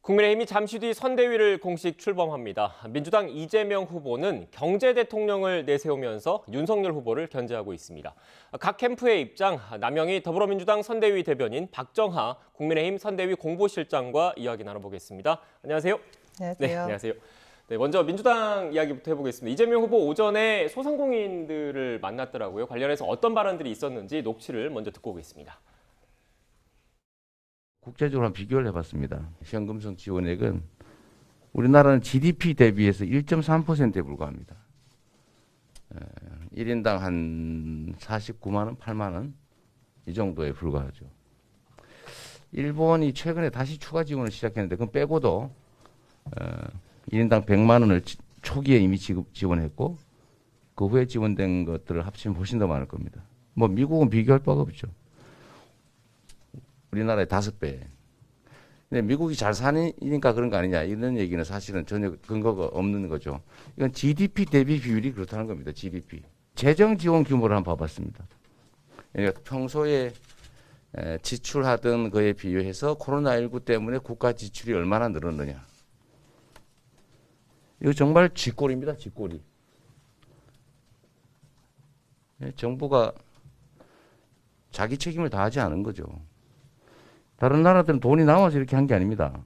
국민의힘이 잠시 뒤 선대위를 공식 출범합니다. 민주당 이재명 후보는 경제 대통령을 내세우면서 윤석열 후보를 견제하고 있습니다. 각 캠프의 입장, 남영희 더불어민주당 선대위 대변인, 박정하 국민의힘 선대위 공보실장과 이야기 나눠보겠습니다. 안녕하세요. 안녕하세요. 네, 안녕하세요. 네, 먼저 민주당 이야기부터 해보겠습니다. 이재명 후보 오전에 소상공인들을 만났더라고요. 관련해서 어떤 발언들이 있었는지 녹취를 먼저 듣고 오겠습니다. 국제적으로 한번 비교를 해봤습니다. 현금성 지원액은 우리나라는 GDP 대비해서 1.3%에 불과합니다. 1인당 한 49만 원, 8만 원 이 정도에 불과하죠. 일본이 최근에 다시 추가 지원을 시작했는데 그건 빼고도 1인당 100만 원을 초기에 이미 지원했고 그 후에 지원된 것들을 합치면 훨씬 더 많을 겁니다. 뭐 미국은 비교할 바가 없죠. 우리나라의 5배. 근데 미국이 잘 사니까 그런 거 아니냐 이런 얘기는 사실은 전혀 근거가 없는 거죠. 이건 GDP 대비 비율이 그렇다는 겁니다. GDP. 재정 지원 규모를 한번 봐봤습니다. 그러니까 평소에 지출하던 거에 비교해서 코로나19 때문에 국가 지출이 얼마나 늘었느냐. 이거 정말 쥐꼬리입니다. 쥐꼬리. 정부가 자기 책임을 다하지 않은 거죠. 다른 나라들은 돈이 나와서 이렇게 한 게 아닙니다.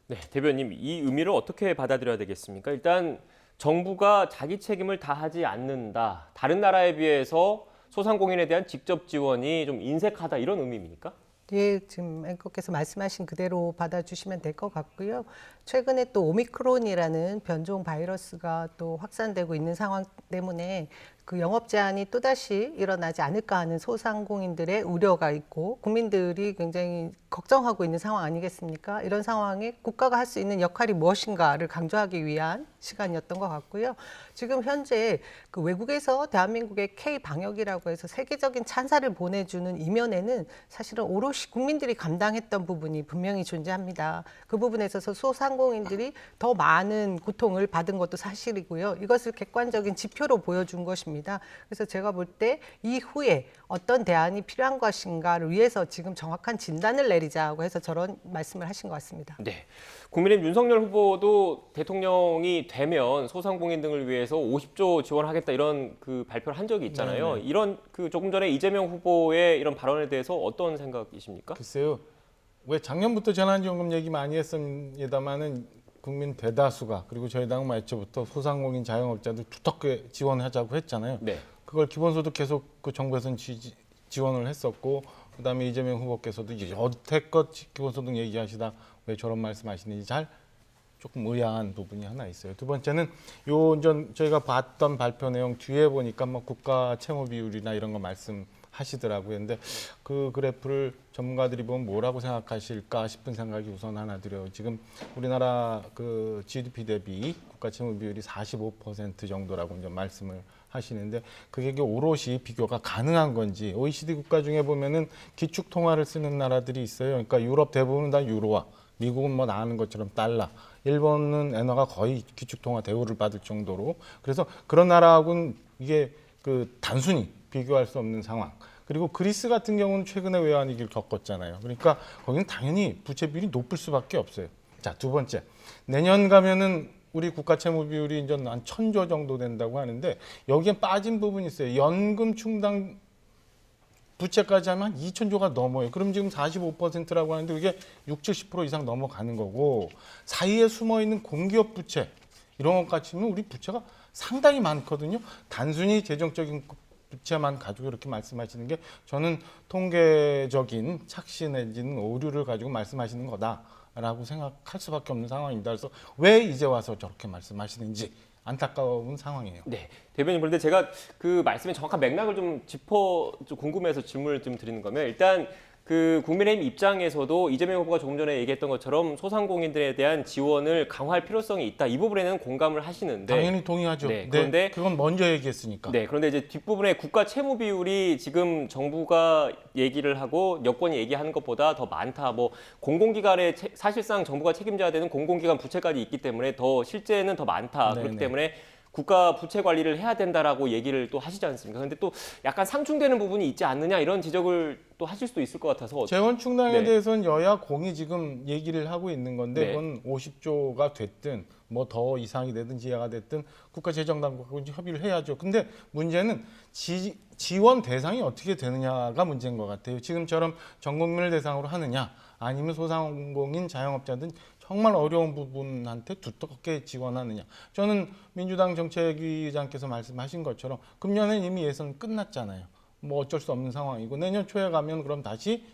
네, 대변인, 이 의미를 어떻게 받아들여야 되겠습니까? 일단 정부가 자기 책임을 다하지 않는다. 다른 나라에 비해서 소상공인에 대한 직접 지원이 좀 인색하다 이런 의미입니까? 예, 지금 앵커께서 말씀하신 그대로 받아주시면 될 것 같고요. 최근에 또 오미크론이라는 변종 바이러스가 또 확산되고 있는 상황 때문에 그 영업 제한이 또다시 일어나지 않을까 하는 소상공인들의 우려가 있고 국민들이 굉장히 걱정하고 있는 상황 아니겠습니까? 이런 상황에 국가가 할 수 있는 역할이 무엇인가를 강조하기 위한 시간이었던 것 같고요. 지금 현재 그 외국에서 대한민국의 K-방역이라고 해서 세계적인 찬사를 보내주는 이면에는 사실은 오롯이 국민들이 감당했던 부분이 분명히 존재합니다. 그 부분에 있어서 소상공인들이 더 많은 고통을 받은 것도 사실이고요. 이것을 객관적인 지표로 보여준 것입니다. 그래서 제가 볼 때 이후에 어떤 대안이 필요한 것인가를 위해서 지금 정확한 진단을 내리자고 해서 저런 말씀을 하신 것 같습니다. 네. 국민의힘 윤석열 후보도 대통령이 되면 소상공인 등을 위해서 50조 지원하겠다 이런 그 발표를 한 적이 있잖아요. 네네. 이런 그 조금 전에 이재명 후보의 이런 발언에 대해서 어떤 생각이십니까? 글쎄요. 왜 작년부터 재난지원금 얘기 많이 했습니다마는 국민 대다수가 그리고 저희 당은 말초부터 소상공인 자영업자들 두텁게 지원하자고 했잖아요. 네. 그걸 기본소득 계속 그 정부에서는 지원을 했었고 그다음에 이재명 후보께서도 여태껏 기본소득 얘기하시다 왜 저런 말씀하시는지 잘 조금 의아한 부분이 하나 있어요. 두 번째는 저희가 봤던 발표 내용 뒤에 보니까 뭐 국가 채무 비율이나 이런 거 말씀하시더라고요. 근데 그 그래프를 전문가들이 보면 뭐라고 생각하실까 싶은 생각이 우선 하나 들어요. 지금 우리나라 그 GDP 대비 국가 채무 비율이 45% 정도라고 이제 말씀을 하시는데 그게 오롯이 비교가 가능한 건지 OECD 국가 중에 보면은 기축 통화를 쓰는 나라들이 있어요. 그러니까 유럽 대부분은 다 유로화, 미국은 뭐 아는 것처럼 달러, 일본은 엔화가 거의 기축 통화 대우를 받을 정도로 그래서 그런 나라하고는 이게 그 단순히 비교할 수 없는 상황. 그리고 그리스 같은 경우는 최근에 외환위기를 겪었잖아요. 그러니까 거기는 당연히 부채 비율이 높을 수밖에 없어요. 자, 두 번째. 내년 가면은 우리 국가 채무 비율이 이제 한 1,000조 정도 된다고 하는데 여기에 빠진 부분이 있어요. 연금 충당 부채까지 하면 한 2,000조가 넘어요. 그럼 지금 45%라고 하는데 그게 60-70% 이상 넘어가는 거고 사이에 숨어있는 공기업 부채 이런 것까지 치면 우리 부채가 상당히 많거든요. 단순히 재정적인 부채만 가지고 이렇게 말씀하시는 게 저는 통계적인 착시 내지는 오류를 가지고 말씀하시는 거다라고 생각할 수밖에 없는 상황입니다. 그래서 왜 이제 와서 저렇게 말씀하시는지 안타까운 상황이에요. 네. 대변인, 그런데 제가 그 말씀의 정확한 맥락을 좀 궁금해서 질문을 좀 드리는 거면 일단 그 국민의힘 입장에서도 이재명 후보가 조금 전에 얘기했던 것처럼 소상공인들에 대한 지원을 강화할 필요성이 있다. 이 부분에는 공감을 하시는데 당연히 동의하죠. 네, 그런데 그건 먼저 얘기했으니까. 네, 그런데 이제 뒷부분에 국가 채무 비율이 지금 정부가 얘기를 하고 여권이 얘기하는 것보다 더 많다. 뭐 공공기관에 사실상 정부가 책임져야 되는 공공기관 부채까지 있기 때문에 더 실제는 더 많다. 네네. 그렇기 때문에 국가 부채 관리를 해야 된다라고 얘기를 또 하시지 않습니까? 근데 또 약간 상충되는 부분이 있지 않느냐 이런 지적을 또 하실 수도 있을 것 같아서 재원 충당에 네. 대해서는 여야 공이 지금 얘기를 하고 있는 건데 네. 그건 50조가 됐든 뭐 더 이상이 되든 이하가 됐든 국가재정당국하고 이제 협의를 해야죠. 근데 문제는 지원 대상이 어떻게 되느냐가 문제인 것 같아요. 지금처럼 전 국민을 대상으로 하느냐 아니면 소상공인 자영업자들 정말 어려운 부분한테 두텁게 지원하느냐. 저는 민주당 정책위의장께서 말씀하신 것처럼 금년에 이미 예선 끝났잖아요. 뭐 어쩔 수 없는 상황이고 내년 초에 가면 그럼 다시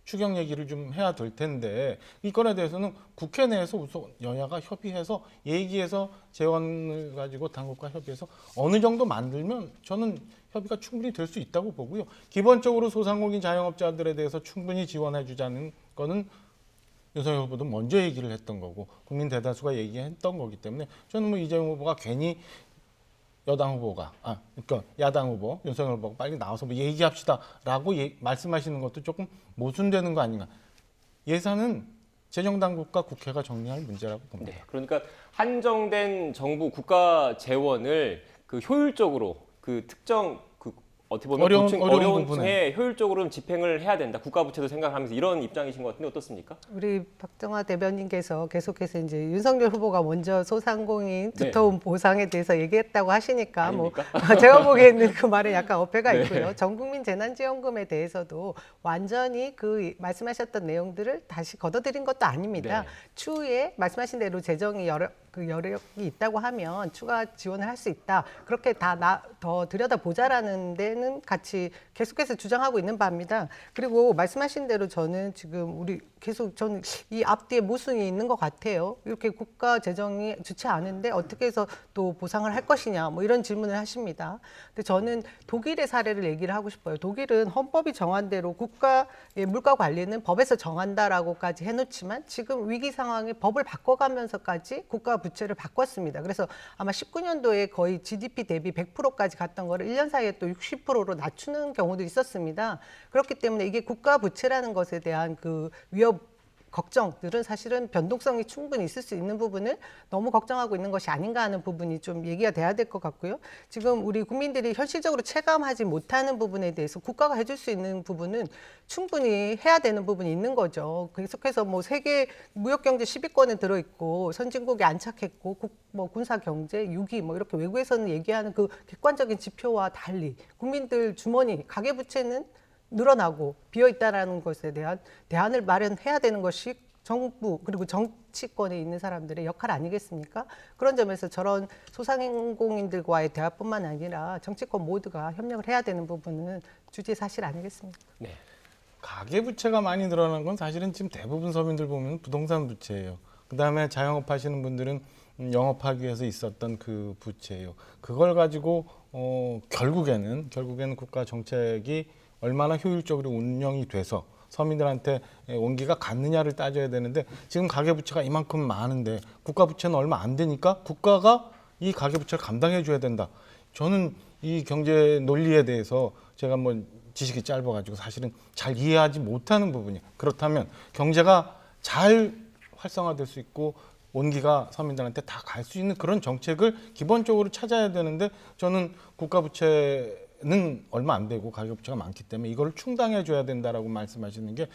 추경 얘기를 좀 해야 될 텐데 이 건에 대해서는 국회 내에서 우선 여야가 협의해서 얘기해서 재원을 가지고 당국과 협의해서 어느 정도 만들면 저는 협의가 충분히 될 수 있다고 보고요. 기본적으로 소상공인 자영업자들에 대해서 충분히 지원해 주자는 거는 윤석열 후보도 먼저 얘기를 했던 거고 국민 대다수가 얘기했던 거기 때문에 저는 뭐 이재명 후보가 괜히 여당 후보가 그러니까 야당 후보 윤석열 후보가 빨리 나와서 뭐 얘기합시다라고 말씀하시는 것도 조금 모순되는 거 아닌가. 예산은 재정당국과 국회가 정리할 문제라고 봅니다. 네, 그러니까 한정된 정부 국가 재원을 그 효율적으로 그 특정 그 어떻게 보면 어려운 어려운 부분에. 층에 효율적으로 좀 집행을 해야 된다. 국가 부채도 생각하면서 이런 입장이신 것 같은데 어떻습니까? 우리 박정화 대변인께서 계속해서 이제 윤석열 후보가 먼저 소상공인 네. 두터운 보상에 대해서 얘기했다고 하시니까 아닙니까? 제가 보기에는 그 말에 약간 어폐가 네. 있고요. 전국민 재난지원금에 대해서도 완전히 그 말씀하셨던 내용들을 다시 걷어들인 것도 아닙니다. 네. 추후에 말씀하신 대로 재정이 여력이 있다고 하면 추가 지원을 할 수 있다. 그렇게 더 들여다보자라는 데는 같이 계속해서 주장하고 있는 바입니다. 그리고 말씀하신 대로 저는 지금 저는 이 앞뒤에 모순이 있는 것 같아요. 이렇게 국가 재정이 좋지 않은데 어떻게 해서 또 보상을 할 것이냐 뭐 이런 질문을 하십니다. 근데 저는 독일의 사례를 얘기를 하고 싶어요. 독일은 헌법이 정한 대로 국가의 물가 관리는 법에서 정한다라고까지 해놓지만 지금 위기 상황에 법을 바꿔가면서까지 국가 부채를 바꿨습니다. 그래서 아마 19년도에 거의 GDP 대비 100%까지 갔던 거를 1년 사이에 또 60%로 낮추는 경우도 있었습니다. 그렇기 때문에 이게 국가 부채라는 것에 대한 그 위협 걱정들은 사실은 변동성이 충분히 있을 수 있는 부분을 너무 걱정하고 있는 것이 아닌가 하는 부분이 좀 얘기가 돼야 될 것 같고요. 지금 우리 국민들이 현실적으로 체감하지 못하는 부분에 대해서 국가가 해줄 수 있는 부분은 충분히 해야 되는 부분이 있는 거죠. 계속해서 뭐 세계 무역경제 10위권에 들어있고 선진국에 안착했고 군사 경제, 유기 뭐 이렇게 외국에서는 얘기하는 그 객관적인 지표와 달리 국민들 주머니 가계부채는 늘어나고 비어있다라는 것에 대한 대안을 마련해야 되는 것이 정부 그리고 정치권에 있는 사람들의 역할 아니겠습니까? 그런 점에서 저런 소상공인들과의 대화뿐만 아니라 정치권 모두가 협력을 해야 되는 부분은 주제사실 아니겠습니까? 네. 가계부채가 많이 늘어난 건 사실은 지금 대부분 서민들 보면 부동산 부채예요. 그다음에 자영업 하시는 분들은 영업하기 위해서 있었던 그 부채예요. 그걸 가지고 결국에는 국가 정책이 얼마나 효율적으로 운영이 돼서 서민들한테 온기가 갔느냐를 따져야 되는데 지금 가계부채가 이만큼 많은데 국가부채는 얼마 안 되니까 국가가 이 가계부채를 감당해 줘야 된다. 저는 이 경제 논리에 대해서 제가 뭐 지식이 짧아가지고 사실은 잘 이해하지 못하는 부분이에요. 그렇다면 경제가 잘 활성화될 수 있고 온기가 서민들한테 다 갈 수 있는 그런 정책을 기본적으로 찾아야 되는데 저는 국가부채는 얼마 안 되고 가계부채가 많기 때문에 이걸 충당해 줘야 된다라고 말씀하시는 게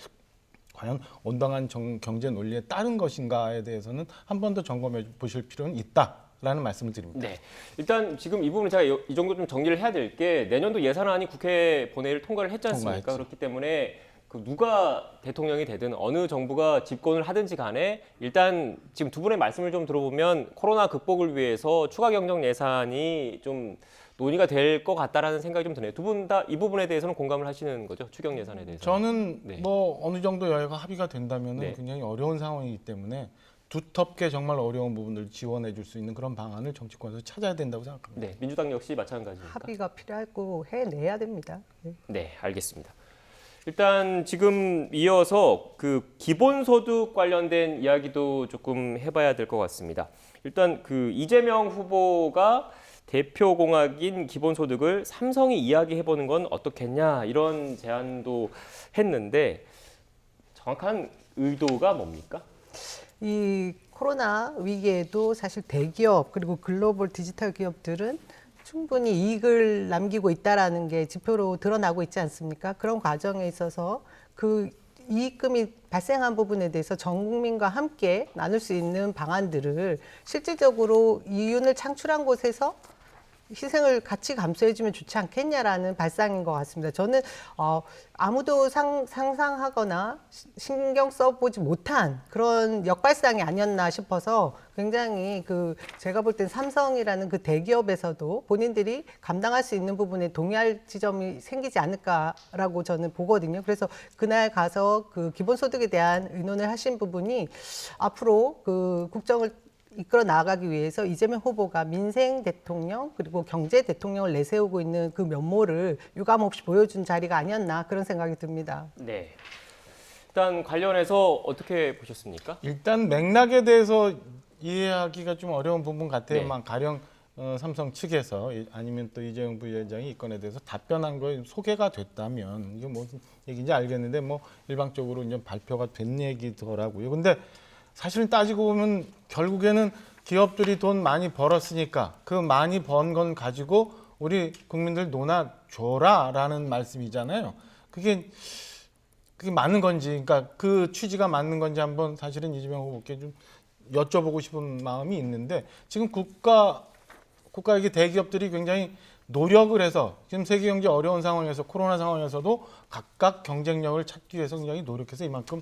과연 온당한 경제 논리에 따른 것인가에 대해서는 한 번 더 점검해 보실 필요는 있다라는 말씀을 드립니다. 네. 일단 지금 이 부분 제가 이 정도 좀 정리를 해야 될 게 내년도 예산안이 국회 본회의를 통과를 했지 않습니까? 통과했죠. 그렇기 때문에 그 누가 대통령이 되든 어느 정부가 집권을 하든지 간에 일단 지금 두 분의 말씀을 좀 들어보면 코로나 극복을 위해서 추가 경정 예산이 좀 논의가 될 것 같다라는 생각이 좀 드네요. 두 분 다 이 부분에 대해서는 공감을 하시는 거죠? 추경 예산에 대해서. 저는 네. 뭐 어느 정도 여야가 합의가 된다면 네. 굉장히 어려운 상황이기 때문에 두텁게 정말 어려운 부분을 지원해 줄 수 있는 그런 방안을 정치권에서 찾아야 된다고 생각합니다. 네, 민주당 역시 마찬가지입니까? 합의가 필요하고 해내야 됩니다. 네. 네, 알겠습니다. 일단 지금 이어서 그 기본소득 관련된 이야기도 조금 해봐야 될 것 같습니다. 일단 그 이재명 후보가 대표공약인 기본소득을 삼성이 이야기해보는 건 어떻겠냐 이런 제안도 했는데 정확한 의도가 뭡니까? 이 코로나 위기에도 사실 대기업 그리고 글로벌 디지털 기업들은 충분히 이익을 남기고 있다라는 게 지표로 드러나고 있지 않습니까? 그런 과정에 있어서 그 이익금이 발생한 부분에 대해서 전 국민과 함께 나눌 수 있는 방안들을 실질적으로 이윤을 창출한 곳에서 희생을 같이 감수해주면 좋지 않겠냐라는 발상인 것 같습니다. 저는 아무도 상상하거나 신경 써보지 못한 그런 역발상이 아니었나 싶어서 굉장히 제가 볼 땐 삼성이라는 그 대기업에서도 본인들이 감당할 수 있는 부분에 동의할 지점이 생기지 않을까라고 저는 보거든요. 그래서 그날 가서 그 기본소득에 대한 의논을 하신 부분이 앞으로 그 국정을 이끌어 나아가기 위해서 이재명 후보가 민생 대통령 그리고 경제 대통령을 내세우고 있는 그 면모를 유감없이 보여준 자리가 아니었나 그런 생각이 듭니다. 네. 일단 관련해서 어떻게 보셨습니까? 일단 맥락에 대해서 이해하기가 좀 어려운 부분 같아요. 네. 가령 삼성 측에서 아니면 또 이재용 부위원장이 이 건에 대해서 답변한 거에 소개가 됐다면 이게 무슨 얘기인지 알겠는데 뭐 일방적으로 이제 발표가 된 얘기더라고요. 근데 사실은 따지고 보면 결국에는 기업들이 돈 많이 벌었으니까 그 많이 번 건 가지고 우리 국민들 논아줘라라는 말씀이잖아요. 그게 맞는 건지, 그러니까 그 취지가 맞는 건지 한번 사실은 이재명 후보께 좀 여쭤보고 싶은 마음이 있는데 지금 국가의 대기업들이 굉장히 노력을 해서 지금 세계 경제 어려운 상황에서 코로나 상황에서도 각각 경쟁력을 찾기 위해서 굉장히 노력해서 이만큼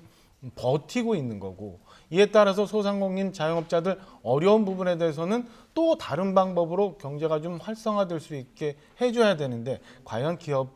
버티고 있는 거고 이에 따라서 소상공인 자영업자들 어려운 부분에 대해서는 또 다른 방법으로 경제가 좀 활성화될 수 있게 해줘야 되는데 과연 기업을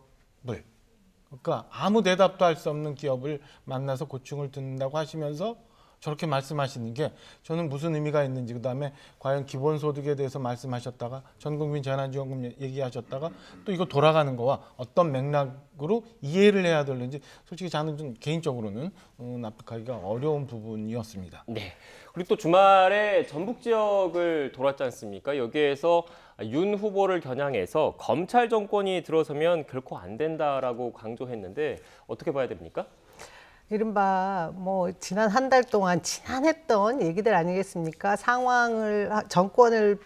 그러니까 아무 대답도 할 수 없는 기업을 만나서 고충을 듣는다고 하시면서 저렇게 말씀하시는 게 저는 무슨 의미가 있는지 그다음에 과연 기본소득에 대해서 말씀하셨다가 전국민 재난지원금 얘기하셨다가 또 이거 돌아가는 거와 어떤 맥락으로 이해를 해야 되는지 솔직히 저는 좀 개인적으로는 납득하기가 어려운 부분이었습니다. 네. 그리고 또 주말에 전북 지역을 돌았지 않습니까? 여기에서 윤 후보를 겨냥해서 검찰 정권이 들어서면 결코 안 된다라고 강조했는데 어떻게 봐야 됩니까? 이른바 지난 한 달 동안 지난했던 얘기들 아니겠습니까? 정권을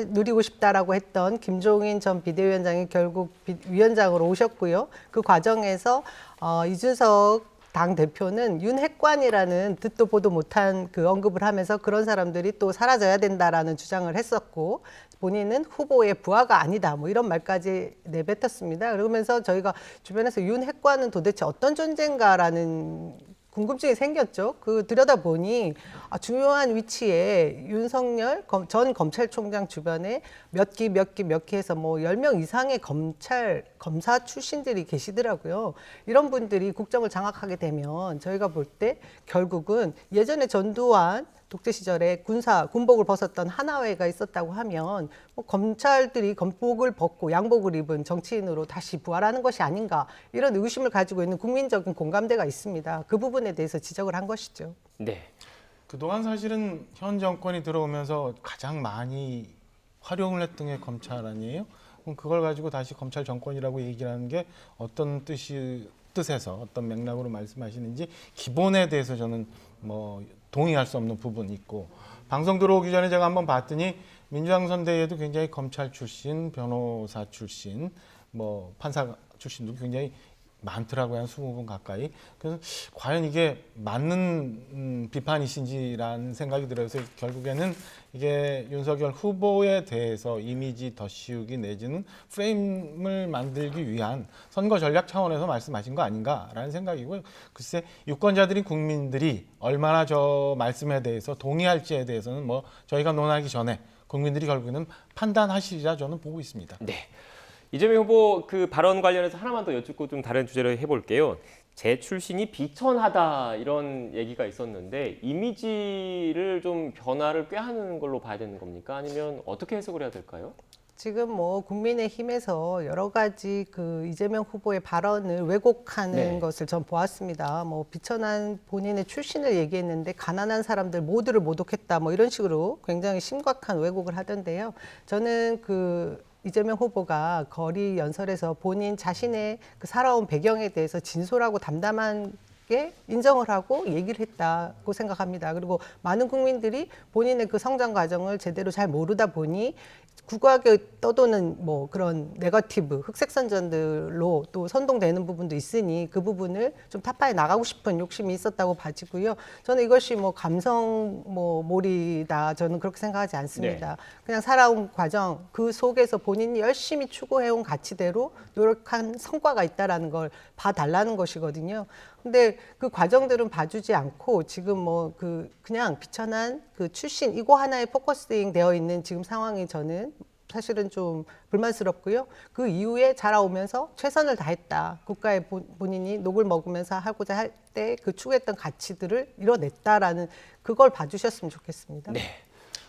누리고 싶다라고 했던 김종인 전 비대위원장이 결국 위원장으로 오셨고요. 그 과정에서 이준석 당 대표는 윤핵관이라는 듣도 보도 못한 그 언급을 하면서 그런 사람들이 또 사라져야 된다라는 주장을 했었고 본인은 후보의 부하가 아니다 이런 말까지 내뱉었습니다. 그러면서 저희가 주변에서 윤핵관은 도대체 어떤 존재인가라는 궁금증이 생겼죠. 들여다보니 중요한 위치에 윤석열 전 검찰총장 주변에 몇 기 해서 10명 이상의 검사 출신들이 계시더라고요. 이런 분들이 국정을 장악하게 되면 저희가 볼 때 결국은 예전에 전두환 독재 시절에 군복을 벗었던 하나회가 있었다고 하면 검찰들이 검복을 벗고 양복을 입은 정치인으로 다시 부활하는 것이 아닌가 이런 의심을 가지고 있는 국민적인 공감대가 있습니다. 그 부분에 대해서 지적을 한 것이죠. 네. 그동안 사실은 현 정권이 들어오면서 가장 많이 활용을 했던 게 검찰 아니에요? 그럼 그걸 가지고 다시 검찰 정권이라고 얘기를 하는 게 어떤 뜻에서 어떤 맥락으로 말씀하시는지 기본에 대해서 저는 동의할 수 없는 부분이 있고 방송 들어오기 전에 제가 한번 봤더니 민주당 선대위에도 굉장히 검찰 출신, 변호사 출신, 판사 출신도 굉장히 많더라고요. 한 20분 가까이. 그래서 과연 이게 맞는 비판이신지라는 생각이 들어요. 그래서 결국에는 이게 윤석열 후보에 대해서 이미지 덧씌우기 내지는 프레임을 만들기 위한 선거 전략 차원에서 말씀하신 거 아닌가라는 생각이고요. 글쎄 유권자들인 국민들이 얼마나 저 말씀에 대해서 동의할지에 대해서는 저희가 논하기 전에 국민들이 결국에는 판단하시리라 저는 보고 있습니다. 네. 이재명 후보 그 발언 관련해서 하나만 더 여쭙고 좀 다른 주제로 해볼게요. 제 출신이 비천하다 이런 얘기가 있었는데 이미지를 좀 변화를 꾀하는 걸로 봐야 되는 겁니까? 아니면 어떻게 해석을 해야 될까요? 지금 국민의힘에서 여러 가지 이재명 후보의 발언을 왜곡하는 것을 전 보았습니다. 비천한 본인의 출신을 얘기했는데 가난한 사람들 모두를 모독했다 이런 식으로 굉장히 심각한 왜곡을 하던데요. 저는 이재명 후보가 거리 연설에서 본인 자신의 살아온 배경에 대해서 진솔하고 담담한 솔직하게 인정을 하고 얘기를 했다고 생각합니다. 그리고 많은 국민들이 본인의 그 성장 과정을 제대로 잘 모르다 보니 국악에 떠도는 뭐 그런 네거티브 흑색선전들로 또 선동되는 부분도 있으니 그 부분을 좀 타파해 나가고 싶은 욕심이 있었다고 봐지고요. 저는 이것이 뭐 감성 뭐 몰이다 저는 그렇게 생각하지 않습니다. 그냥 살아온 과정 그 속에서 본인이 열심히 추구해온 가치대로 노력한 성과가 있다라는 걸 봐달라는 것이거든요. 근데 그 과정들은 봐주지 않고 지금 뭐 그냥 비천한 그 출신 이거 하나에 포커스ing 되어 있는 지금 상황이 저는 사실은 좀 불만스럽고요. 그 이후에 자라오면서 최선을 다했다. 국가에 본인이 녹을 먹으면서 하고자 할 때 그 추구했던 가치들을 이뤄냈다라는 그걸 봐주셨으면 좋겠습니다. 네.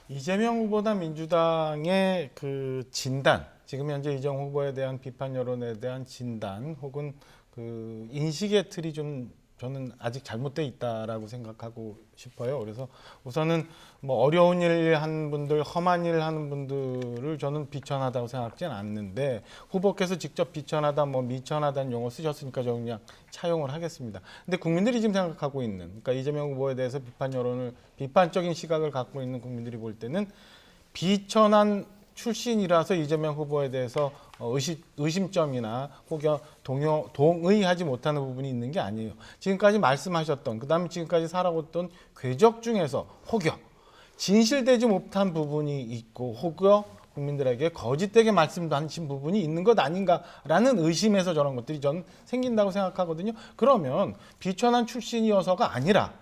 이재명 후보나 민주당의 그 진단, 지금 현재 이재명 후보에 대한 비판 여론에 대한 진단 혹은 그 인식의 틀이 좀 저는 아직 잘못돼 있다라고 생각하고 싶어요. 그래서 우선은 뭐 어려운 일 한 분들, 험한 일 하는 분들을 저는 비천하다고 생각하지는 않는데 후보께서 직접 비천하다, 뭐 미천하다는 용어 쓰셨으니까 저 그냥 차용을 하겠습니다. 근데 국민들이 지금 생각하고 있는, 그러니까 이재명 후보에 대해서 비판 여론을 비판적인 시각을 갖고 있는 국민들이 볼 때는 비천한 출신이라서 이재명 후보에 대해서 의심점이나 혹여 동의하지 못하는 부분이 있는 게 아니에요. 지금까지 말씀하셨던, 그다음에 지금까지 살아왔던 궤적 중에서 혹여 진실되지 못한 부분이 있고 혹여 국민들에게 거짓되게 말씀하신 부분이 있는 것 아닌가라는 의심에서 저런 것들이 전 생긴다고 생각하거든요. 그러면 비천한 출신이어서가 아니라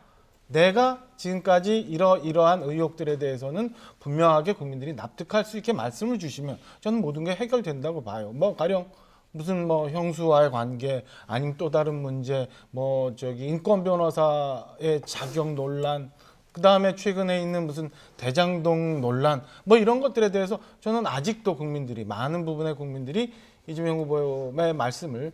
내가 지금까지 이러한 의혹들에 대해서는 분명하게 국민들이 납득할 수 있게 말씀을 주시면 저는 모든 게 해결된다고 봐요. 뭐 가령 무슨 뭐 형수와의 관계 아니면 또 다른 문제 뭐 저기 인권 변호사의 자격 논란 그다음에 최근에 있는 무슨 대장동 논란 뭐 이런 것들에 대해서 저는 아직도 국민들이 많은 부분의 국민들이 이재명 후보의 말씀을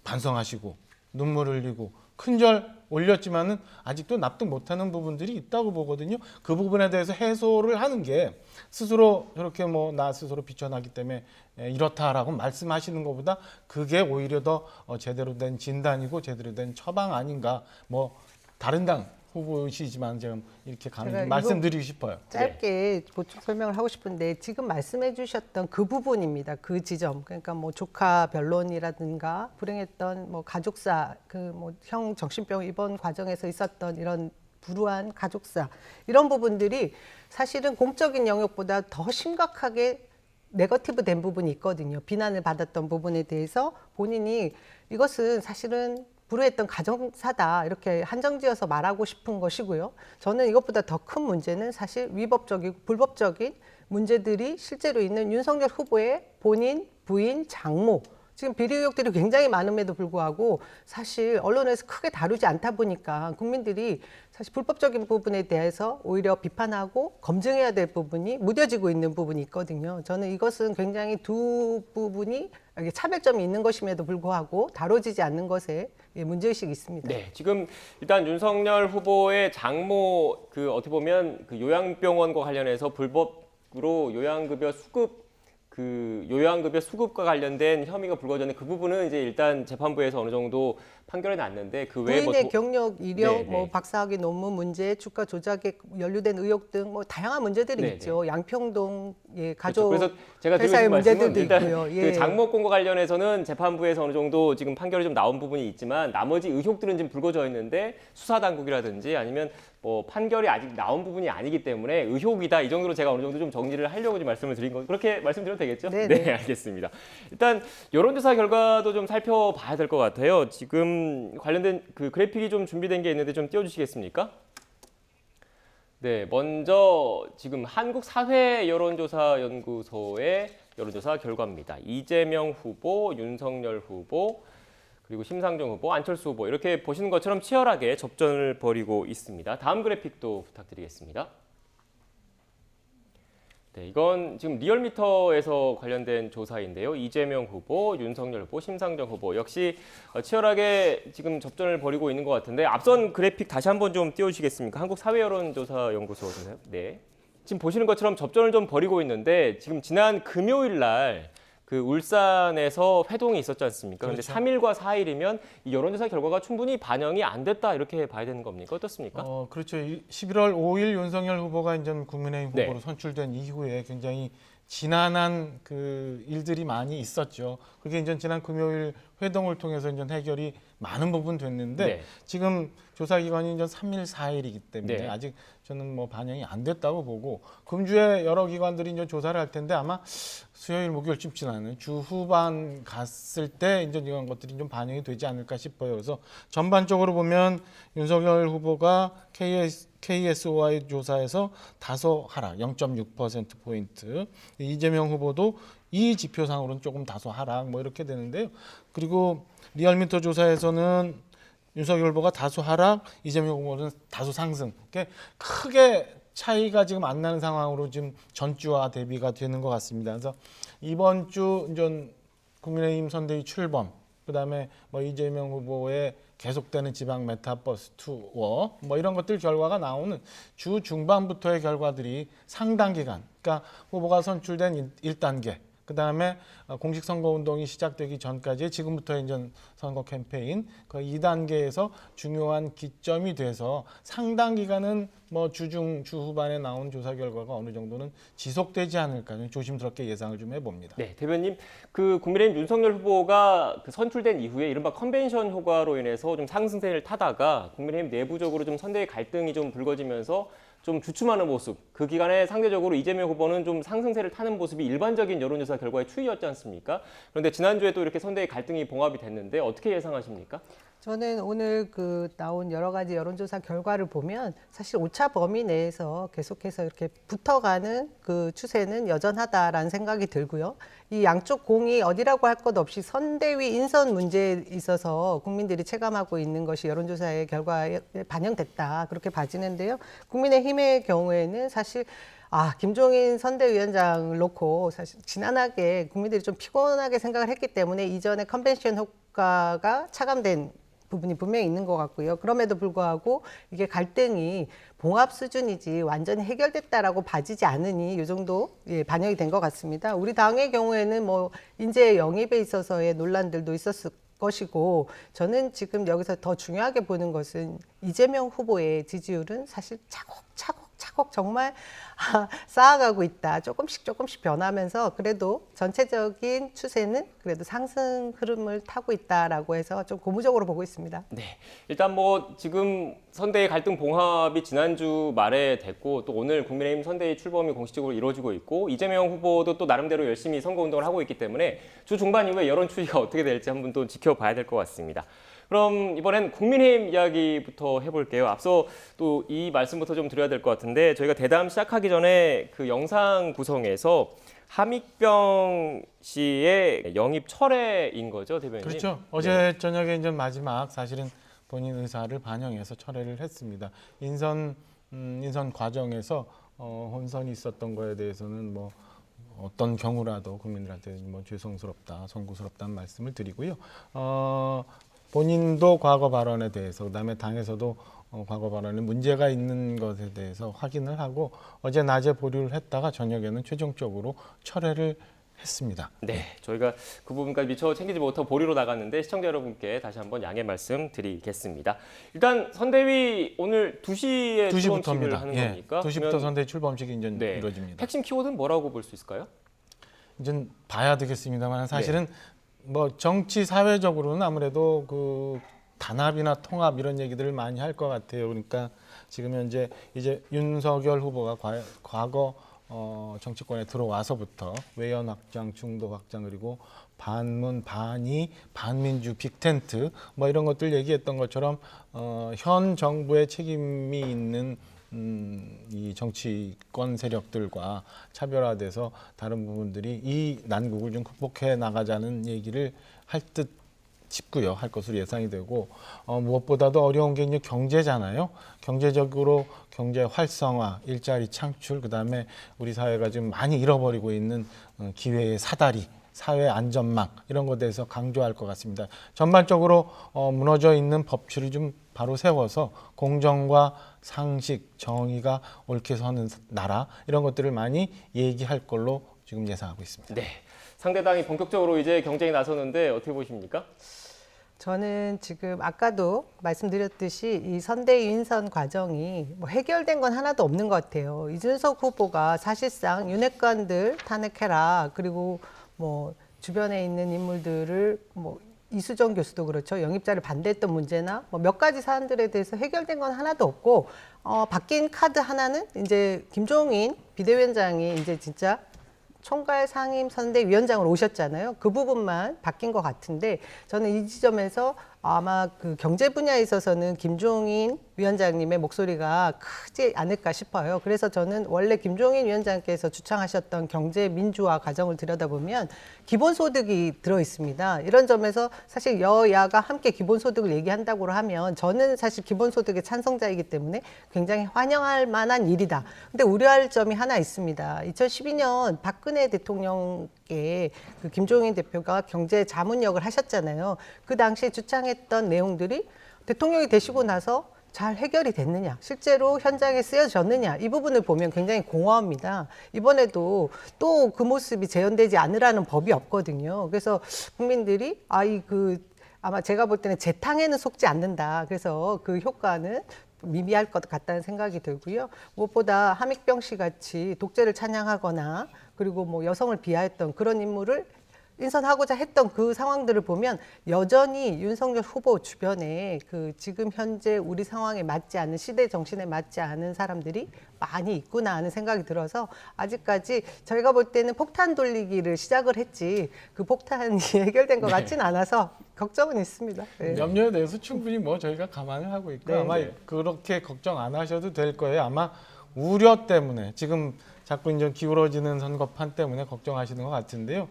반성하시고 눈물 흘리고 큰절 올렸지만은 아직도 납득 못하는 부분들이 있다고 보거든요. 그 부분에 대해서 해소를 하는 게 스스로 저렇게 뭐 나 스스로 비천하기 때문에 이렇다라고 말씀하시는 것보다 그게 오히려 더 제대로 된 진단이고 제대로 된 처방 아닌가. 뭐 다른 당 후보이시지만 제가 이렇게 말씀드리고 싶어요. 짧게 보충 설명을 하고 싶은데 지금 말씀해 주셨던 그 부분입니다. 그 지점. 그러니까 뭐 조카 변론이라든가 불행했던 뭐 가족사 그 뭐 형 정신병 입원 과정에서 있었던 이런 불우한 가족사 이런 부분들이 사실은 공적인 영역보다 더 심각하게 네거티브 된 부분이 있거든요. 비난을 받았던 부분에 대해서 본인이 이것은 사실은 불우했던 가정사다 이렇게 한정지어서 말하고 싶은 것이고요. 저는 이것보다 더 큰 문제는 사실 위법적이고 불법적인 문제들이 실제로 있는 윤석열 후보의 본인, 부인, 장모 지금 비리 의혹들이 굉장히 많음에도 불구하고 사실 언론에서 크게 다루지 않다 보니까 국민들이 사실 불법적인 부분에 대해서 오히려 비판하고 검증해야 될 부분이 무뎌지고 있는 부분이 있거든요. 저는 이것은 굉장히 두 부분이 차별점이 있는 것임에도 불구하고 다뤄지지 않는 것에 문제의식이 있습니다. 네, 지금 일단 윤석열 후보의 장모 어떻게 보면 그 요양병원과 관련해서 불법으로 요양급여 수급과 관련된 혐의가 불거졌는데 그 부분은 이제 일단 재판부에서 어느 정도 판결이 났는데 그 외에 부인의 경력, 이력, 네, 뭐 네. 박사학위 논문 문제, 주가 조작에 연루된 의혹 등 뭐 다양한 문제들이 네, 있죠. 양평동 가족 그래서 제가 드리고 회사의 싶은 말씀은 문제들도 일단 있고요. 그 장모권과 관련해서는 재판부에서 어느 정도 지금 판결이 좀 나온 부분이 있지만 나머지 의혹들은 지금 불거져 있는데 수사 당국이라든지 아니면 뭐 판결이 아직 나온 부분이 아니기 때문에 의혹이다 이 정도로 제가 어느 정도 좀 정리를 하려고 좀 말씀을 드린 거 그렇게 말씀드려도 되겠죠? 네, 네, 알겠습니다. 일단 여론조사 결과도 좀 살펴봐야 될 것 같아요. 지금 관련된 그 그래픽이 좀 준비된 게 있는데 좀 띄워주시겠습니까? 네, 먼저 지금 한국사회여론조사연구소의 여론조사 결과입니다. 이재명 후보, 윤석열 후보, 그리고 심상정 후보, 안철수 후보 이렇게 보시는 것처럼 치열하게 접전을 벌이고 있습니다. 다음 그래픽도 부탁드리겠습니다. 네, 이건 지금 리얼미터에서 관련된 조사인데요. 이재명 후보, 윤석열 후보, 심상정 후보 역시 치열하게 지금 접전을 벌이고 있는 것 같은데 앞선 그래픽 다시 한번 좀 띄워주시겠습니까? 한국사회여론조사연구소인가요? 네. 지금 보시는 것처럼 접전을 좀 벌이고 있는데 지금 지난 금요일 날 그 울산에서 회동이 있었지 않습니까? 그런데 그렇죠. 3일과 4일이면 이 여론조사 결과가 충분히 반영이 안 됐다 이렇게 봐야 되는 겁니까? 어떻습니까? 그렇죠. 11월 5일 윤석열 후보가 이제 국민의힘 네. 후보로 선출된 이후에 굉장히 지난한 그 일들이 많이 있었죠. 그게 이제 지난 금요일 회동을 통해서 이제 해결이 많은 부분 됐는데 네. 지금 조사 기간이 이제 3일, 4일이기 때문에 네. 아직 저는 뭐 반영이 안 됐다고 보고 금주에 여러 기관들이 이제 조사를 할 텐데 아마 수요일, 목요일쯤 지나는 주 후반 갔을 때 이제 이런 것들이 좀 반영이 되지 않을까 싶어요. 그래서 전반적으로 보면 윤석열 후보가 KSOI 조사에서 다소 하락, 0.6% 포인트. 이재명 후보도 이 지표상으로는 조금 다소 하락, 뭐 이렇게 되는데요. 그리고 리얼미터 조사에서는 윤석열 후보가 다소 하락, 이재명 후보는 다소 상승. 이렇게 크게 차이가 지금 안 나는 상황으로 지금 전주와 대비가 되는 것 같습니다. 그래서 이번 주 이제 국민의힘 선대위 출범, 그다음에 뭐 이재명 후보의 계속되는 지방 메타버스 투어 뭐 이런 것들 결과가 나오는 주 중반부터의 결과들이 상당 기간, 그러니까 후보가 선출된 1단계, 그다음에 공식 선거 운동이 시작되기 전까지 지금부터 이제 선거 캠페인 그 2단계에서 중요한 기점이 돼서 상당 기간은 뭐 주중 주후반에 나온 조사 결과가 어느 정도는 지속되지 않을까 조심스럽게 예상을 좀 해봅니다. 네, 대변인, 그 국민의힘 윤석열 후보가 그 선출된 이후에 이른바 컨벤션 효과로 인해서 좀 상승세를 타다가 국민의힘 내부적으로 좀 선대위 갈등이 좀 불거지면서 좀 주춤하는 모습, 그 기간에 상대적으로 이재명 후보는 좀 상승세를 타는 모습이 일반적인 여론조사 결과의 추이였지 않습니까? 그런데 지난주에 또 이렇게 선대위 갈등이 봉합이 됐는데 어떻게 예상하십니까? 저는 오늘 그 나온 여러 가지 여론조사 결과를 보면 사실 오차 범위 내에서 계속해서 이렇게 붙어가는 그 추세는 여전하다라는 생각이 들고요. 이 양쪽 공이 어디라고 할 것 없이 선대위 인선 문제에 있어서 국민들이 체감하고 있는 것이 여론조사의 결과에 반영됐다, 그렇게 봐지는데요. 국민의힘의 경우에는 사실 김종인 선대위원장을 놓고 사실 지난하게 국민들이 좀 피곤하게 생각을 했기 때문에 이전에 컨벤션 효과가 차감된 부분이 분명히 있는 것 같고요. 그럼에도 불구하고 이게 갈등이 봉합 수준이지 완전히 해결됐다라고 봐지지 않으니 이 정도 반영이 된 것 같습니다. 우리 당의 경우에는 뭐 인재 영입에 있어서의 논란들도 있었을 것이고, 저는 지금 여기서 더 중요하게 보는 것은 이재명 후보의 지지율은 사실 차곡차곡 정말 쌓아가고 있다. 조금씩 변하면서 그래도 전체적인 추세는 그래도 상승 흐름을 타고 있다라고 해서 좀 고무적으로 보고 있습니다. 네, 일단 뭐 지금 선대위 갈등 봉합이 지난주 말에 됐고 또 오늘 국민의힘 선대위 출범이 공식적으로 이루어지고 있고 이재명 후보도 또 나름대로 열심히 선거운동을 하고 있기 때문에 주 중반 이후에 여론 추이가 어떻게 될지 한번 또 지켜봐야 될 것 같습니다. 그럼 이번엔 국민의힘 이야기부터 해볼게요. 앞서 또 이 말씀부터 좀 드려야 될 것 같은데 저희가 대담 시작하기 전에 그 영상 구성에서 함익병 씨의 영입 철회인 거죠, 대변인? 그렇죠. 어제 저녁에 이제 마지막 사실은 본인 의사를 반영해서 철회를 했습니다. 인선 과정에서 혼선이 있었던 거에 대해서는 뭐 어떤 경우라도 국민들한테 뭐 죄송스럽다, 송구스럽다는 말씀을 드리고요. 본인도 과거 발언에 대해서, 그다음에 당에서도 과거 발언에 문제가 있는 것에 대해서 확인을 하고 어제 낮에 보류를 했다가 저녁에는 최종적으로 철회를 했습니다. 네, 저희가 그 부분까지 미처 챙기지 못하고 보류로 나갔는데 시청자 여러분께 다시 한번 양해 말씀드리겠습니다. 일단 선대위 오늘 2시에 출범식을 하는 겁니까? 2시부터 선대위 출범식이 이제 네, 이루어집니다. 핵심 키워드는 뭐라고 볼 수 있을까요? 이제 봐야 되겠습니다만 사실은 뭐 정치 사회적으로는 아무래도 그 단합이나 통합 이런 얘기들을 많이 할 것 같아요. 그러니까 지금 현재 이제 윤석열 후보가 과거 정치권에 들어와서부터 외연 확장, 중도 확장, 그리고 반문, 반이, 반민주, 빅텐트 뭐 이런 것들 얘기했던 것처럼 현 정부의 책임이 있는 이 정치권 세력들과 차별화돼서 다른 부분들이 이 난국을 좀 극복해 나가자는 얘기를 할 듯 싶고요. 할 것으로 예상이 되고 무엇보다도 어려운 게 이제 경제잖아요. 경제적으로 경제 활성화, 일자리 창출, 그다음에 우리 사회가 지금 많이 잃어버리고 있는 기회의 사다리, 사회 안전망 이런 것에 대해서 강조할 것 같습니다. 전반적으로 무너져 있는 법치를 좀 바로 세워서 공정과 상식, 정의가 옳게 서는 나라 이런 것들을 많이 얘기할 걸로 지금 예상하고 있습니다. 네. 상대당이 본격적으로 이제 경쟁에 나서는데 어떻게 보십니까? 저는 지금 아까도 말씀드렸듯이 이 선대위 인선 과정이 뭐 해결된 건 하나도 없는 것 같아요. 이준석 후보가 사실상 윤핵관들 탄핵해라, 그리고 뭐 주변에 있는 인물들을 뭐 이수정 교수도 그렇죠. 영입자를 반대했던 문제나 뭐 몇 가지 사안들에 대해서 해결된 건 하나도 없고, 바뀐 카드 하나는 이제 김종인 비대위원장이 이제 진짜 총괄 상임 선대위원장으로 오셨잖아요. 그 부분만 바뀐 것 같은데, 저는 이 지점에서 아마 그 경제 분야에 있어서는 김종인 위원장님의 목소리가 크지 않을까 싶어요. 그래서 저는 원래 김종인 위원장께서 주창하셨던 경제 민주화 과정을 들여다보면 기본소득이 들어 있습니다. 이런 점에서 사실 여야가 함께 기본소득을 얘기한다고 하면 저는 사실 기본소득의 찬성자이기 때문에 굉장히 환영할 만한 일이다. 근데 우려할 점이 하나 있습니다. 2012년 박근혜 대통령께 그 김종인 대표가 경제 자문역을 하셨잖아요. 그 당시에 주창했던 내용들이 대통령이 되시고 나서 잘 해결이 됐느냐, 실제로 현장에 쓰여졌느냐, 이 부분을 보면 굉장히 공허합니다. 이번에도 또 그 모습이 재현되지 않으라는 법이 없거든요. 그래서 국민들이 아마 제가 볼 때는 재탕에는 속지 않는다. 그래서 그 효과는 미미할 것 같다는 생각이 들고요. 무엇보다 함익병 씨 같이 독재를 찬양하거나 그리고 뭐 여성을 비하했던 그런 인물을 인선하고자 했던 그 상황들을 보면 여전히 윤석열 후보 주변에 그 지금 현재 우리 상황에 맞지 않는, 시대 정신에 맞지 않은 사람들이 많이 있구나 하는 생각이 들어서 아직까지 저희가 볼 때는 폭탄 돌리기를 시작을 했지 그 폭탄이 해결된 것 같지는 않아서 걱정은 있습니다. 네. 염려에 대해서 충분히 뭐 저희가 감안을 하고 있고 네. 아마 그렇게 걱정 안 하셔도 될 거예요. 아마 우려 때문에 지금 자꾸 이제 기울어지는 선거판 때문에 걱정하시는 것 같은데요.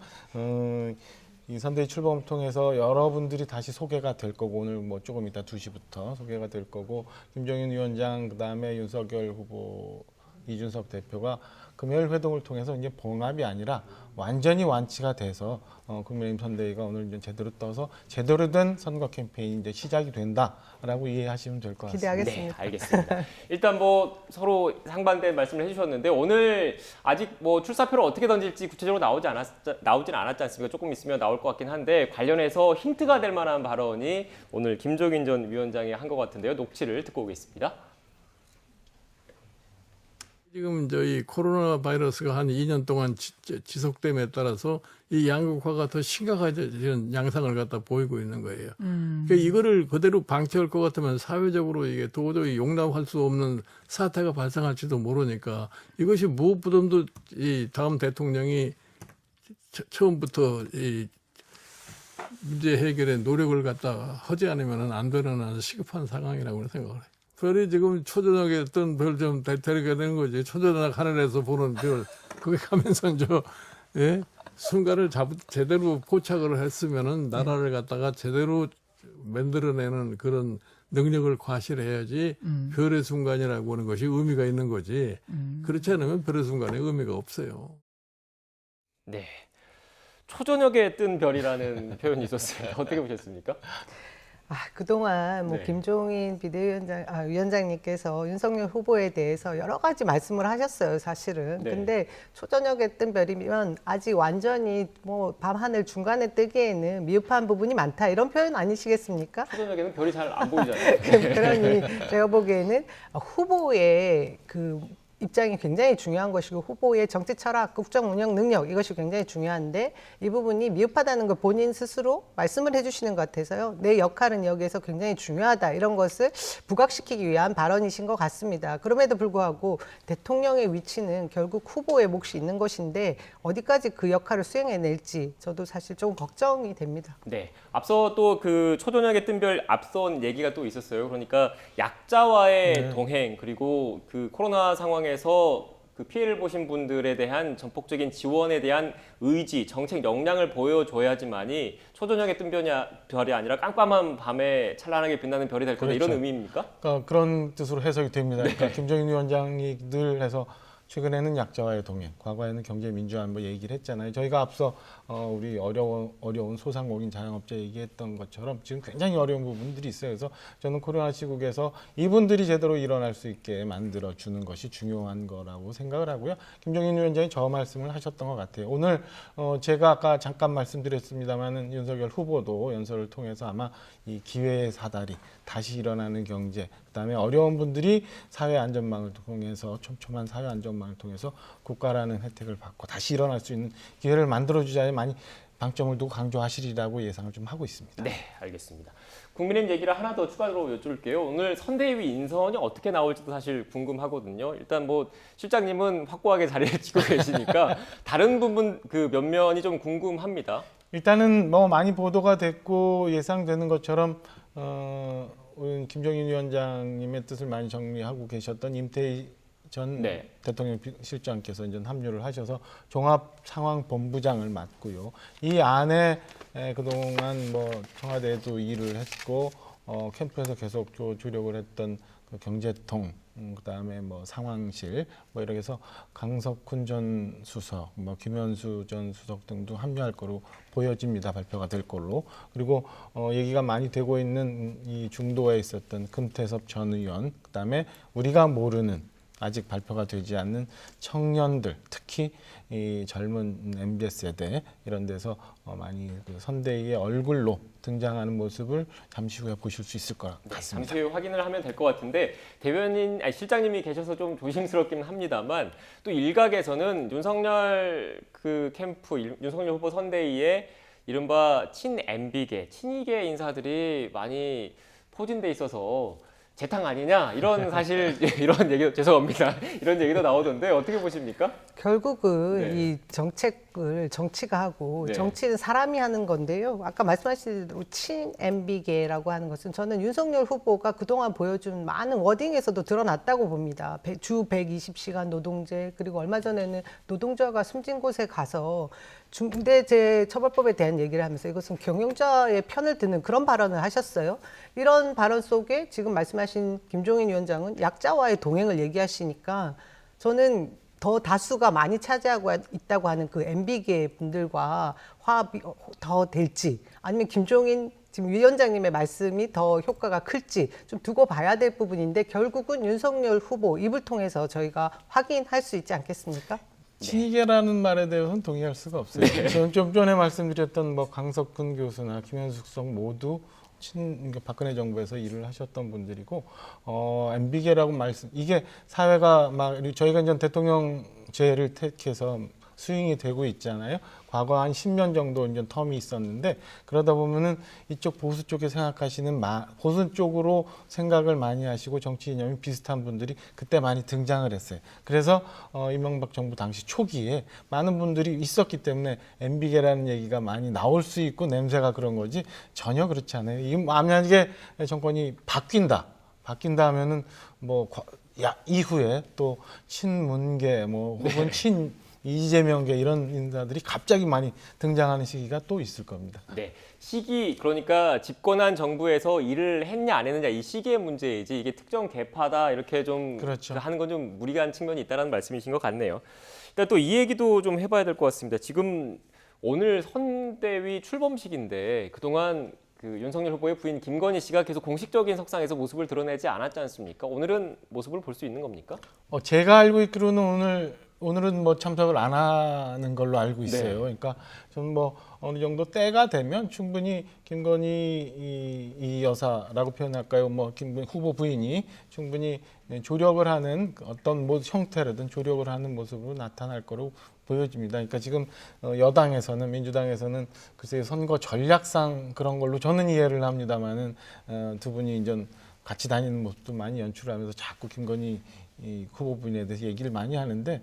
이 선대위 출범을 통해서 여러분들이 다시 소개가 될 거고, 오늘 뭐 조금 이따 2시부터 소개가 될 거고, 김종인 위원장, 그다음에 윤석열 후보, 이준석 대표가 금요일 회동을 통해서 이제 봉합이 아니라 완전히 완치가 돼서 국민의힘 선대위가 오늘 이제 제대로 떠서 제대로 된 선거 캠페인이 이제 시작이 된다라고 이해하시면 될 것 같습니다. 기대하겠습니다. 네, 알겠습니다. 일단 뭐 서로 상반된 말씀을 해주셨는데 오늘 아직 뭐 출사표를 어떻게 던질지 구체적으로 나오진 않았지 않습니까? 조금 있으면 나올 것 같긴 한데 관련해서 힌트가 될 만한 발언이 오늘 김종인 전 위원장이 한 것 같은데요. 녹취를 듣고 오겠습니다. 지금 저희 코로나 바이러스가 한 2년 동안 지속됨에 따라서 이 양극화가 더 심각해지는 양상을 갖다 보이고 있는 거예요. 그러니까 이거를 그대로 방치할 것 같으면 사회적으로 이게 도저히 용납할 수 없는 사태가 발생할지도 모르니까 이것이 무엇보다도 이 다음 대통령이 처음부터 이 문제 해결에 노력을 갖다 하지 않으면 안 되는 시급한 상황이라고 생각을 해요. 별이 지금 초저녁에 어떤 별 좀 데리게 되는 거지. 초저녁 하늘에서 보는 별. 거기 가면서 예? 순간을 제대로 포착을 했으면은 나라를 갖다가 제대로 만들어내는 그런 능력을 과실해야지 별의 순간이라고 하는 것이 의미가 있는 거지. 그렇지 않으면 별의 순간에 의미가 없어요. 네. 초저녁에 뜬 별이라는 표현이 있었습니다. 어떻게 보셨습니까? 그동안 뭐 네. 김종인 위원장님께서 윤석열 후보에 대해서 여러 가지 말씀을 하셨어요, 사실은. 네. 근데 초저녁에 뜬 별이면 아직 완전히 뭐 밤하늘 중간에 뜨기에는 미흡한 부분이 많다, 이런 표현 아니시겠습니까? 초저녁에는 별이 잘 안 보이잖아요. 그러니 제가 보기에는 후보의 그 입장이 굉장히 중요한 것이고 후보의 정치 철학, 국정 운영 능력, 이것이 굉장히 중요한데 이 부분이 미흡하다는 걸 본인 스스로 말씀을 해주시는 것 같아서요. 내 역할은 여기에서 굉장히 중요하다, 이런 것을 부각시키기 위한 발언이신 것 같습니다. 그럼에도 불구하고 대통령의 위치는 결국 후보의 몫이 있는 것인데 어디까지 그 역할을 수행해낼지 저도 사실 좀 걱정이 됩니다. 네. 앞서 또 그 초저녁에 뜬 별 앞선 얘기가 또 있었어요. 그러니까 약자와의 동행, 그리고 그 코로나 상황에서 그 피해를 보신 분들에 대한 전폭적인 지원에 대한 의지, 정책 역량을 보여줘야지만이 초저녁에 뜬 별이 아니라 깜깜한 밤에 찬란하게 빛나는 별이 될 거다. 그렇죠. 이런 의미입니까? 그러니까 그런 뜻으로 해석이 됩니다. 그러니까 김종인 위원장이 늘 해서 최근에는 약자와의 동행, 과거에는 경제 민주화 뭐 얘기를 했잖아요. 저희가 앞서 우리 어려운 소상공인 자영업자 얘기했던 것처럼 지금 굉장히 어려운 부분들이 있어요. 그래서 저는 코로나 시국에서 이분들이 제대로 일어날 수 있게 만들어 주는 것이 중요한 거라고 생각을 하고요. 김종인 위원장이 저 말씀을 하셨던 것 같아요. 오늘 제가 아까 잠깐 말씀드렸습니다마는 윤석열 후보도 연설을 통해서 아마 이 기회의 사다리, 다시 일어나는 경제, 그다음에 어려운 분들이 사회 안전망을 통해서 촘촘한 사회 안전망을 통해서 국가라는 혜택을 받고 다시 일어날 수 있는 기회를 만들어주자에 많이 방점을 두고 강조하시리라고 예상을 좀 하고 있습니다. 네, 알겠습니다. 국민의힘 얘기를 하나 더 추가로 여쭐게요. 오늘 선대위 인선이 어떻게 나올지도 사실 궁금하거든요. 일단 뭐 실장님은 확고하게 자리를 지고 계시니까 다른 부분 그 면면이 좀 궁금합니다. 일단은 뭐 많이 보도가 됐고 예상되는 것처럼 김종인 위원장님의 뜻을 많이 정리하고 계셨던 임태희 전 네. 대통령 실장께서 이제 합류를 하셔서 종합상황본부장을 맡고요. 이 안에 그동안 뭐 청와대에도 일을 했고 캠프에서 계속 주력을 했던 그 경제통, 그다음에 뭐 상황실, 뭐 이렇게 해서 강석훈 전 수석, 뭐 김현수 전 수석 등도 합류할 거로 보여집니다. 발표가 될 걸로. 그리고 얘기가 많이 되고 있는 이 중도에 있었던 금태섭 전 의원, 그다음에 우리가 모르는 아직 발표가 되지 않는 청년들, 특히 이 젊은 MZ 세대 이런 데서 많이 그 선대위의 얼굴로 등장하는 모습을 잠시 후에 보실 수 있을 것 같습니다. 잠시 후에 확인을 하면 될 것 같은데 실장님이 계셔서 좀 조심스럽긴 합니다만 또 일각에서는 윤석열 그 캠프 윤석열 후보 선대위에 이른바 친MB계, 친이계 인사들이 많이 포진돼 있어서 재탕 아니냐 이런 사실 이런 얘기 죄송합니다 이런 얘기도 나오던데 어떻게 보십니까? 결국은 네. 이 정책을 정치가 하고 네. 정치는 사람이 하는 건데요. 아까 말씀하신 대로 친MB계라고 하는 것은 저는 윤석열 후보가 그동안 보여준 많은 워딩에서도 드러났다고 봅니다. 주 120시간 노동제, 그리고 얼마 전에는 노동자가 숨진 곳에 가서 중대재해처벌법에 대한 얘기를 하면서 이것은 경영자의 편을 드는 그런 발언을 하셨어요. 이런 발언 속에 지금 말씀하신 김종인 위원장은 약자와의 동행을 얘기하시니까 저는 더 다수가 많이 차지하고 있다고 하는 그 MB계 분들과 화합이 더 될지, 아니면 김종인 지금 위원장님의 말씀이 더 효과가 클지 좀 두고 봐야 될 부분인데, 결국은 윤석열 후보 입을 통해서 저희가 확인할 수 있지 않겠습니까? 친이계라는 말에 대해서는 동의할 수가 없어요. 저는 좀 전에 말씀드렸던 뭐 강석훈 교수나 김현수 수석 모두 박근혜 정부에서 일을 하셨던 분들이고 MB계라고 이게 사회가 막 저희가 이제 대통령제를 택해서 스윙이 되고 있잖아요. 과거 한 10년 정도 이제 텀이 있었는데, 그러다 보면은 이쪽 보수 쪽에 생각하시는 보수 쪽으로 생각을 많이 하시고 정치 이념이 비슷한 분들이 그때 많이 등장을 했어요. 그래서 이명박 정부 당시 초기에 많은 분들이 있었기 때문에 MB계라는 얘기가 많이 나올 수 있고 냄새가 그런 거지 전혀 그렇지 않아요. 이 만약에 정권이 바뀐다 하면은 뭐 이후에 또 친문계 뭐 혹은 이재명계 이런 인사들이 갑자기 많이 등장하는 시기가 또 있을 겁니다. 네, 시기 그러니까 집권한 정부에서 일을 했냐 안 했느냐 이 시기의 문제이지 이게 특정 계파다 이렇게 좀 그렇죠. 하는 건 좀 무리한 측면이 있다는 말씀이신 것 같네요. 일단 또 이 얘기도 좀 해봐야 될 것 같습니다. 지금 오늘 선대위 출범식인데 그동안 그 윤석열 후보의 부인 김건희 씨가 계속 공식적인 석상에서 모습을 드러내지 않았지 않습니까? 오늘은 모습을 볼 수 있는 겁니까? 제가 알고 있기로는 오늘은 뭐 참석을 안 하는 걸로 알고 있어요. 네. 그러니까 저는 뭐 어느 정도 때가 되면 충분히 김건희 이 여사라고 표현할까요? 뭐 김건희 후보 부인이 충분히 조력을 하는 어떤 형태라든 조력을 하는 모습으로 나타날 거로 보여집니다. 그러니까 지금 여당에서는 민주당에서는 글쎄 선거 전략상 그런 걸로 저는 이해를 합니다만은 두 분이 이제 같이 다니는 모습도 많이 연출하면서 자꾸 김건희 이 후보분에 대해서 얘기를 많이 하는데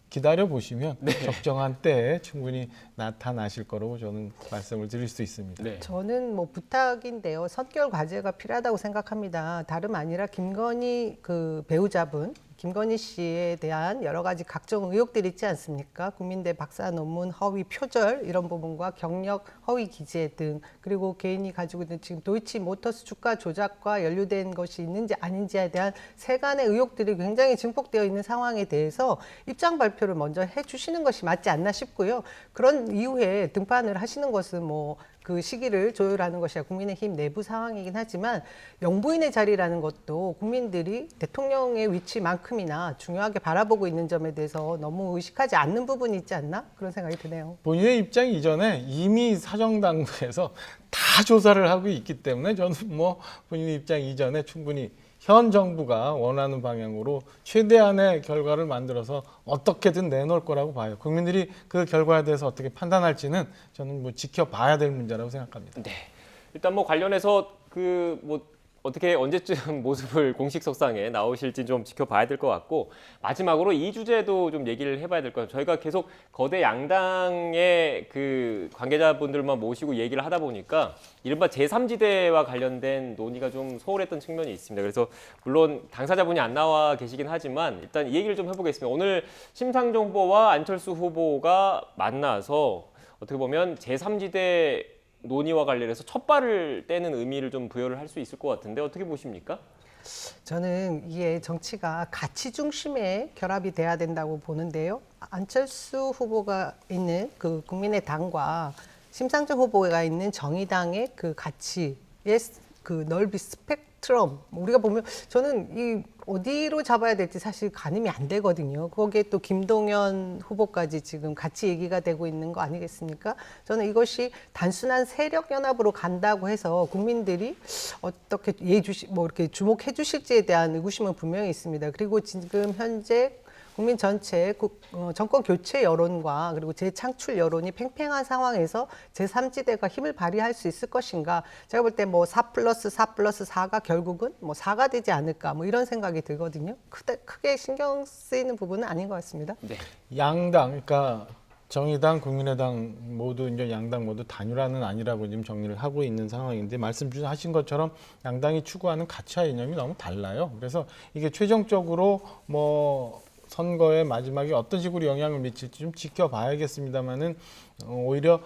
기다려 보시면 적정한 때에 충분히 나타나실 거라고 저는 말씀을 드릴 수 있습니다. 네. 저는 뭐 부탁인데요. 선결 과제가 필요하다고 생각합니다. 다름 아니라 김건희 그 배우자분 김건희 씨에 대한 여러 가지 각종 의혹들이 있지 않습니까? 국민대 박사 논문 허위 표절 이런 부분과 경력 허위 기재 등 그리고 개인이 가지고 있는 지금 도이치모터스 주가 조작과 연루된 것이 있는지 아닌지에 대한 세간의 의혹들이 굉장히 증폭되어 있는 상황에 대해서 입장 발표를 먼저 해주시는 것이 맞지 않나 싶고요. 그런 이후에 등판을 하시는 것은 뭐 그 시기를 조율하는 것이야 국민의힘 내부 상황이긴 하지만 영부인의 자리라는 것도 국민들이 대통령의 위치만큼이나 중요하게 바라보고 있는 점에 대해서 너무 의식하지 않는 부분이 있지 않나 그런 생각이 드네요. 본인의 입장 이전에 이미 사정당국에서 다 조사를 하고 있기 때문에 저는 뭐 본인의 입장 이전에 충분히 현 정부가 원하는 방향으로 최대한의 결과를 만들어서 어떻게든 내놓을 거라고 봐요. 국민들이 그 결과에 대해서 어떻게 판단할지는 저는 뭐 지켜봐야 될 문제라고 생각합니다. 네. 일단 뭐 관련해서 그 뭐 어떻게 언제쯤 모습을 공식석상에 나오실지 좀 지켜봐야 될 것 같고 마지막으로 이 주제도 좀 얘기를 해봐야 될 것 같아요. 저희가 계속 거대 양당의 그 관계자분들만 모시고 얘기를 하다 보니까 이른바 제3지대와 관련된 논의가 좀 소홀했던 측면이 있습니다. 그래서 물론 당사자분이 안 나와 계시긴 하지만 일단 이 얘기를 좀 해보겠습니다. 오늘 심상정 후보와 안철수 후보가 만나서 어떻게 보면 제3지대 논의와 관련해서 첫 발을 떼는 의미를 좀 부여를 할 수 있을 것 같은데 어떻게 보십니까? 저는 이게 정치가 가치 중심의 결합이 돼야 된다고 보는데요. 안철수 후보가 있는 그 국민의당과 심상정 후보가 있는 정의당의 그 가치의 그 넓이 스펙트럼 우리가 보면 저는 이 어디로 잡아야 될지 사실 가늠이 안 되거든요. 거기에 또 김동연 후보까지 지금 같이 얘기가 되고 있는 거 아니겠습니까? 저는 이것이 단순한 세력 연합으로 간다고 해서 국민들이 어떻게 뭐 이렇게 주목해 주실지에 대한 의구심은 분명히 있습니다. 그리고 지금 현재 국민 전체 정권 교체 여론과 그리고 재창출 여론이 팽팽한 상황에서 제3지대가 힘을 발휘할 수 있을 것인가. 제가 볼 때 뭐 4+4+4가 결국은 뭐 4가 되지 않을까 뭐 이런 생각이 들거든요. 크게 신경 쓰이는 부분은 아닌 것 같습니다. 네. 양당, 그러니까 정의당, 국민의당 모두 이제 양당 모두 단일화는 아니라고 지금 정리를 하고 있는 상황인데 말씀하신 것처럼 양당이 추구하는 가치와 이념이 너무 달라요. 그래서 이게 최종적으로 뭐 선거의 마지막에 어떤 식으로 영향을 미칠지 좀 지켜봐야겠습니다만은 오히려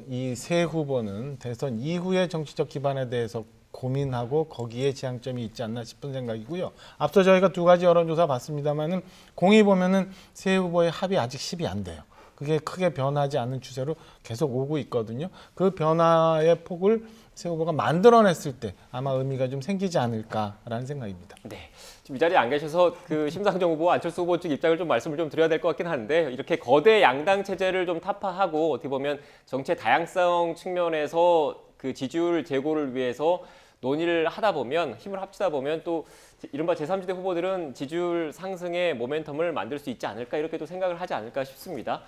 이 세 후보는 대선 이후의 정치적 기반에 대해서 고민하고 거기에 지향점이 있지 않나 싶은 생각이고요. 앞서 저희가 두 가지 여론조사 봤습니다만은 공이 보면은 세 후보의 합이 아직 10이 안 돼요. 그게 크게 변하지 않는 추세로 계속 오고 있거든요. 그 변화의 폭을 세 후보가 만들어냈을 때 아마 의미가 좀 생기지 않을까라는 생각입니다. 네. 지금 이 자리에 안 계셔서 그 심상정 후보, 안철수 후보 측 입장을 좀 말씀을 좀 드려야 될 것 같긴 한데 이렇게 거대 양당 체제를 좀 타파하고 어떻게 보면 정치의 다양성 측면에서 그 지지율 제고를 위해서 논의를 하다 보면 힘을 합치다 보면 또 이른바 제3지대 후보들은 지지율 상승의 모멘텀을 만들 수 있지 않을까 이렇게도 생각을 하지 않을까 싶습니다.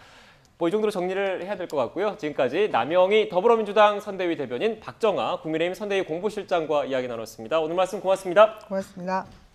뭐 이 정도로 정리를 해야 될 것 같고요. 지금까지 남영희 더불어민주당 선대위 대변인 박정아 국민의힘 선대위 공보실장과 이야기 나눴습니다. 오늘 말씀 고맙습니다. 고맙습니다.